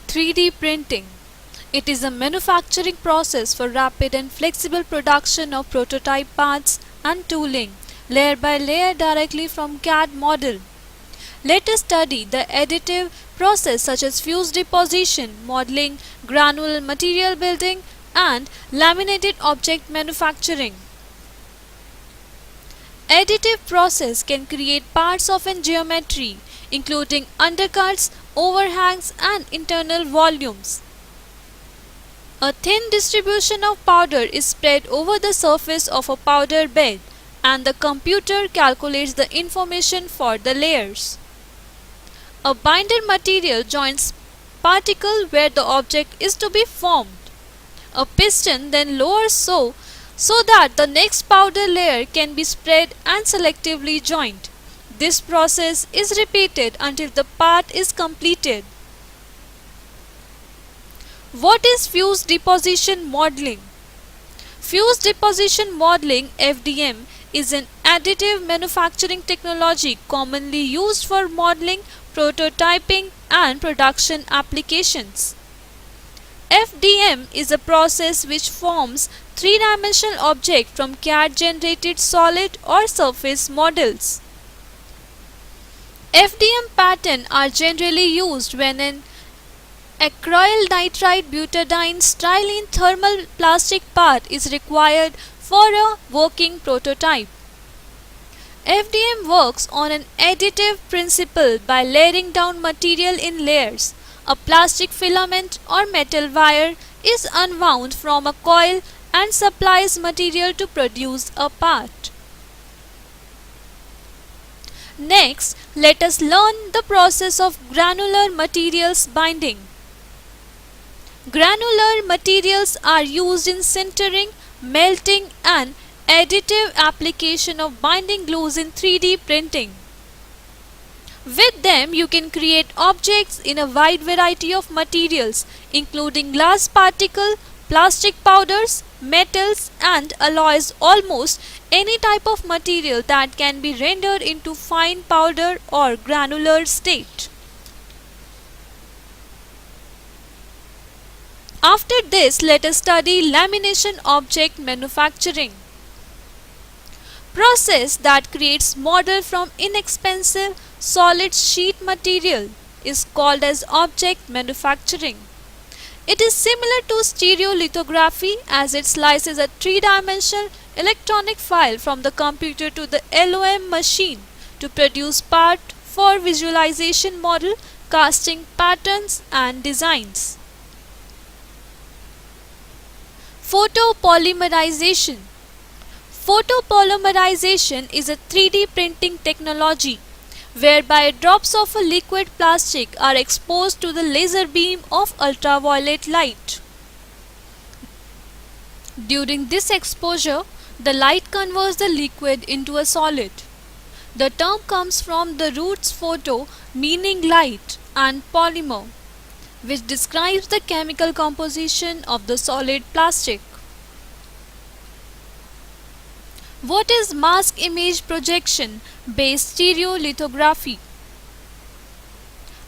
3D printing. It is a manufacturing process for rapid and flexible production of prototype parts and tooling, layer by layer directly from CAD model. Let us study the additive process such as fuse deposition, modeling, granular material building, and laminated object manufacturing. Additive process can create parts of an geometry, including undercuts, overhangs, and internal volumes. A thin distribution of powder is spread over the surface of a powder bed, and the computer calculates the information for the layers. A binder material joins particle where the object is to be formed. A piston then lowers so that the next powder layer can be spread and selectively joined. This process is repeated until the part is completed. What is fuse deposition modeling? Fuse deposition modeling (FDM) is an additive manufacturing technology commonly used for modeling, prototyping, and production applications. FDM is a process which forms three-dimensional objects from CAD-generated solid or surface models. FDM patterns are generally used when an acryl nitride butadiene styrene thermal plastic part is required for a working prototype. FDM works on an additive principle by layering down material in layers. A plastic filament or metal wire is unwound from a coil and supplies material to produce a part. Next, let us learn the process of granular materials binding. Granular materials are used in sintering, melting, and additive application of binding glues in 3D printing. With them, you can create objects in a wide variety of materials, including glass particles, plastic powders, metals, and alloys. Almost any type of material that can be rendered into fine powder or granular state. After this, let us study lamination object manufacturing. Process that creates model from inexpensive solid sheet material is called as object manufacturing. It is similar to stereolithography as it slices a three-dimensional electronic file from the computer to the LOM machine to produce part for visualization, model, casting patterns, and designs. Photopolymerization. Photopolymerization is a 3D printing technology whereby drops of a liquid plastic are exposed to the laser beam of ultraviolet light. During this exposure, the light converts the liquid into a solid. The term comes from the roots photo, meaning light, and polymer, which describes the chemical composition of the solid plastic. What is mask image projection based stereolithography?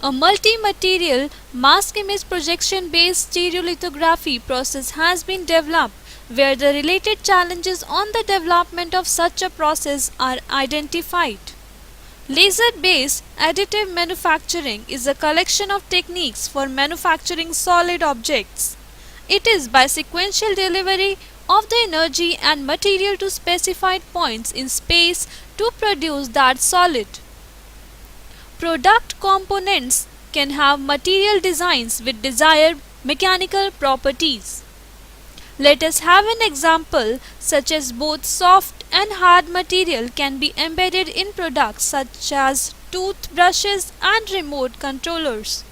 A multi-material mask image projection based stereolithography process has been developed where the related challenges on the development of such a process are identified. Laser-based additive manufacturing is a collection of techniques for manufacturing solid objects. It is by sequential delivery of the energy and material to specified points in space to produce that solid. Product components can have material designs with desired mechanical properties. Let us have an example such as both soft and hard material can be embedded in products such as toothbrushes and remote controllers.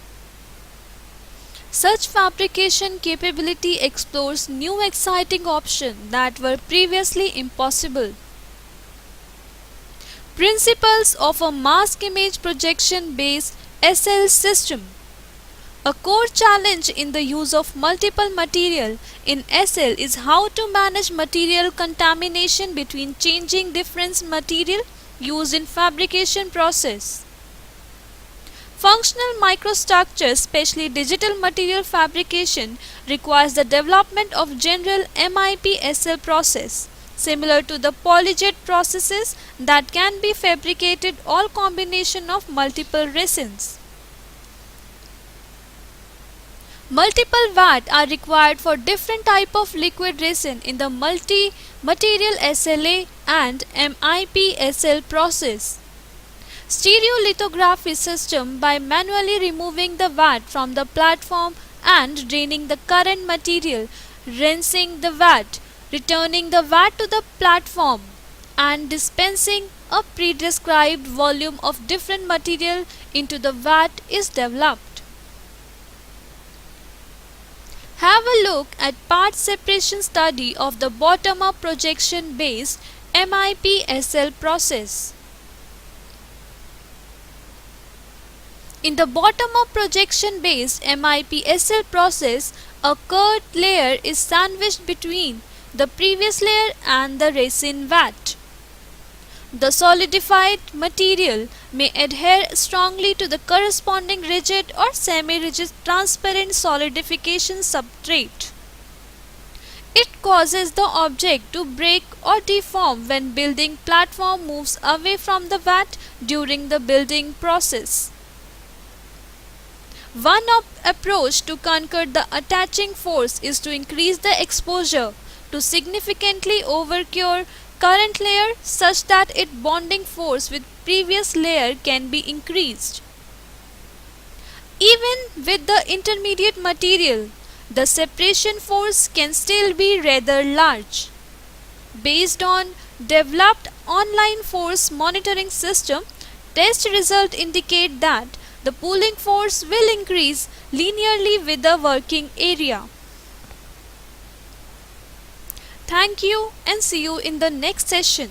Such fabrication capability explores new exciting options that were previously impossible. Principles of a mask image projection based SL system. A core challenge in the use of multiple material in SL is how to manage material contamination between changing different material used in fabrication process. Functional microstructures, especially digital material fabrication, requires the development of general MIPSL process, similar to the polyjet processes that can be fabricated all combination of multiple resins. Multiple VAT are required for different type of liquid resin in the multi-material SLA and MIPSL process. Stereolithography system by manually removing the VAT from the platform and draining the current material, rinsing the VAT, returning the VAT to the platform and dispensing a prescribed volume of different material into the VAT is developed. Have a look at part separation study of the bottom-up projection based MIPSL process. In the bottom-up projection based MIPSL process, a curved layer is sandwiched between the previous layer and the resin vat. The solidified material may adhere strongly to the corresponding rigid or semi-rigid transparent solidification substrate. It causes the object to break or deform when building platform moves away from the vat during the building process. One approach to conquer the attaching force is to increase the exposure to significantly overcure current layer such that its bonding force with previous layer can be increased. Even with the intermediate material, the separation force can still be rather large. Based on developed online force monitoring system, test results indicate that the pulling force will increase linearly with the working area. Thank you and see you in the next session.